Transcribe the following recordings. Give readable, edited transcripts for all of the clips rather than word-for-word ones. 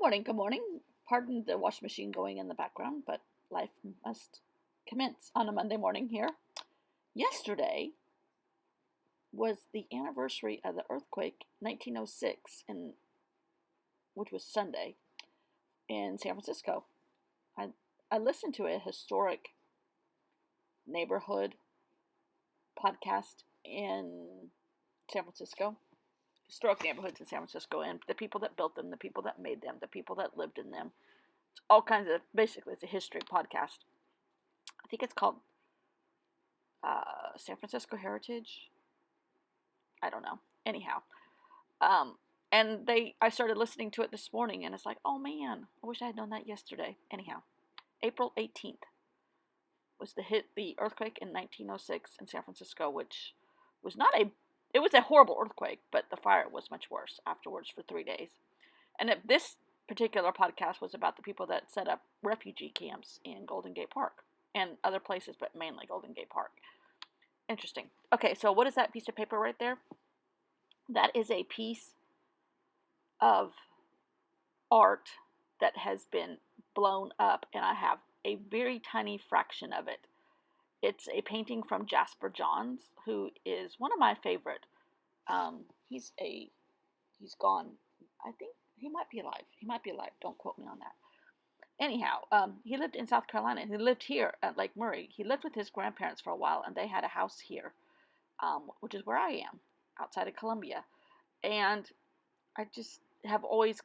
morning, good morning. Pardon the washing machine going in the background, but life must commence on a Monday morning here. Yesterday was the anniversary of the earthquake 1906 which was Sunday in San Francisco. I listened to a historic neighborhood podcast in San Francisco, historic neighborhoods in San Francisco, and the people that built them, the people that made them, the people that lived in them. All kinds of, basically, it's a history podcast. I think it's called San Francisco Heritage. I don't know. Anyhow, and I started listening to it this morning, and it's like, oh man, I wish I had known that yesterday. Anyhow, April 18th was the earthquake in 1906 in San Francisco, which was it was a horrible earthquake, but the fire was much worse afterwards for 3 days. And this particular podcast was about the people that set up refugee camps in Golden Gate Park and other places, but mainly Golden Gate Park. Interesting. Okay, so what is that piece of paper right there? That is a piece of art that has been blown up, and I have a very tiny fraction of it. It's a painting from Jasper Johns, who is one of my favorite. He's gone. I think he might be alive. Don't quote me on that. Anyhow, he lived in South Carolina. He lived here at Lake Murray. He lived with his grandparents for a while, and they had a house here, which is where I am, outside of Columbia. And I just have always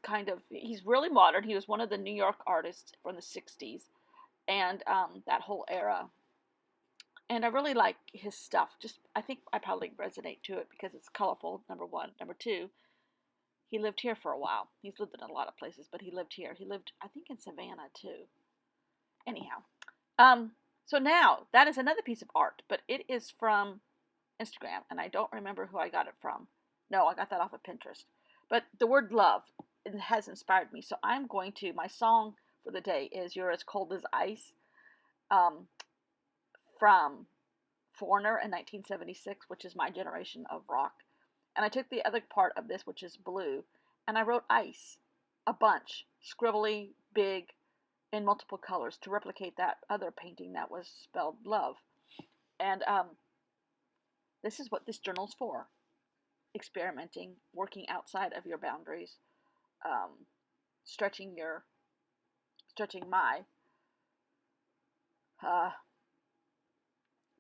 he's really modern. He was one of the New York artists from the 60s and that whole era. And I really like his stuff. I think I probably resonate to it because it's colorful, number one. Number two, he lived here for a while. He's lived in a lot of places, but he lived here. He lived, I think, in Savannah, too. Anyhow, so now, that is another piece of art, but it is from Instagram, and I don't remember who I got it from. No, I got that off of Pinterest. But the word love has inspired me, so my song for the day is You're as Cold as Ice, from Foreigner in 1976, which is my generation of rock. And I took the other part of this, which is blue, and I wrote ice, a bunch, scribbly, big, in multiple colors to replicate that other painting that was spelled love. And this is what this journal's for. Experimenting, working outside of your boundaries, stretching my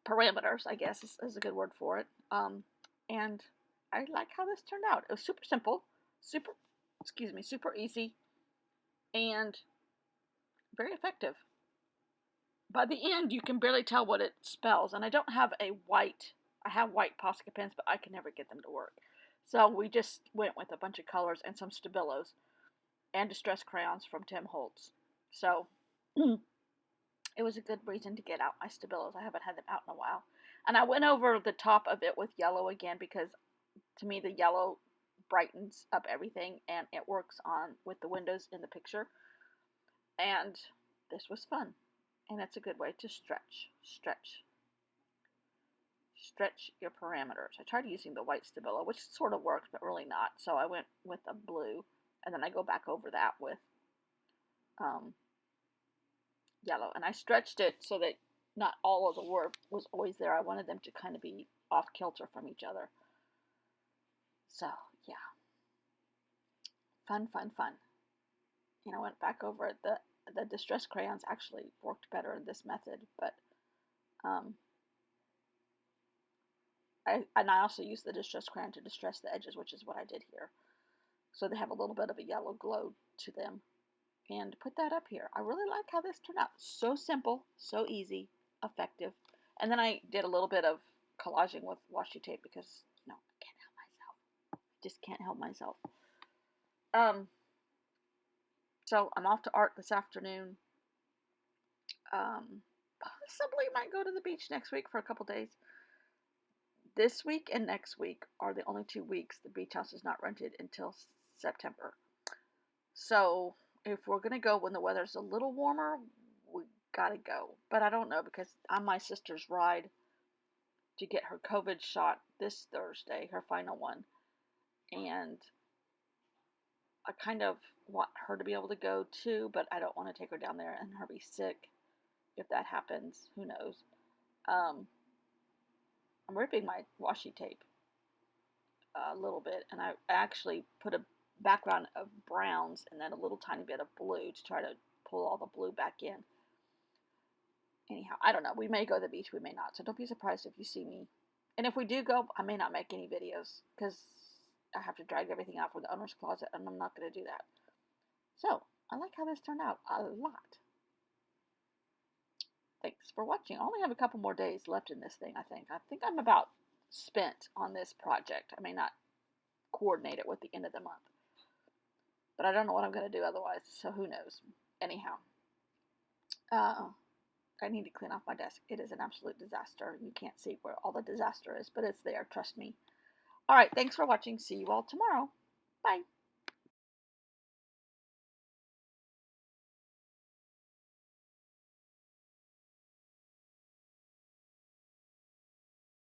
parameters, I guess is a good word for it. And I like how this turned out. It was super simple, super easy, and very effective. By the end, you can barely tell what it spells, and I don't have I have white Posca pens, but I can never get them to work. So we just went with a bunch of colors and some Stabilos and distress crayons from Tim Holtz. So it was a good reason to get out my Stabilos. I haven't had them out in a while. And I went over the top of it with yellow again because to me the yellow brightens up everything and it works with the windows in the picture. And this was fun. And that's a good way to stretch your parameters. I tried using the white Stabilo, which sort of works, but really not. So I went with a blue, and then I go back over that with yellow. And I stretched it so that not all of the word was always there. I wanted them to kind of be off kilter from each other. So, yeah. Fun. I went back over it. The distress crayons actually worked better in this method, but I also use the distress crayon to distress the edges, which is what I did here. So they have a little bit of a yellow glow to them. And put that up here. I really like how this turned out. So simple, so easy, effective. And then I did a little bit of collaging with washi tape because, I can't help myself. Just can't help myself. So I'm off to art this afternoon. Possibly might go to the beach next week for a couple days. This week and next week are the only 2 weeks the beach house is not rented until September. So if we're going to go when the weather's a little warmer, we gotta go. But I don't know because I'm my sister's ride to get her COVID shot this Thursday, her final one. And I kind of want her to be able to go too, but I don't want to take her down there and her be sick. If that happens, who knows? I'm ripping my washi tape a little bit, and I actually put a background of browns and then a little tiny bit of blue to try to pull all the blue back in. Anyhow, I don't know. We may go to the beach, we may not. So don't be surprised if you see me. And if we do go, I may not make any videos because I have to drag everything out from the owner's closet, and I'm not going to do that. So, I like how this turned out a lot. Thanks for watching. I only have a couple more days left in this thing, I think. I think I'm about spent on this project. I may not coordinate it with the end of the month. But I don't know what I'm going to do otherwise, so who knows. Anyhow, I need to clean off my desk. It is an absolute disaster. You can't see where all the disaster is, but it's there. Trust me. All right. Thanks for watching. See you all tomorrow. Bye.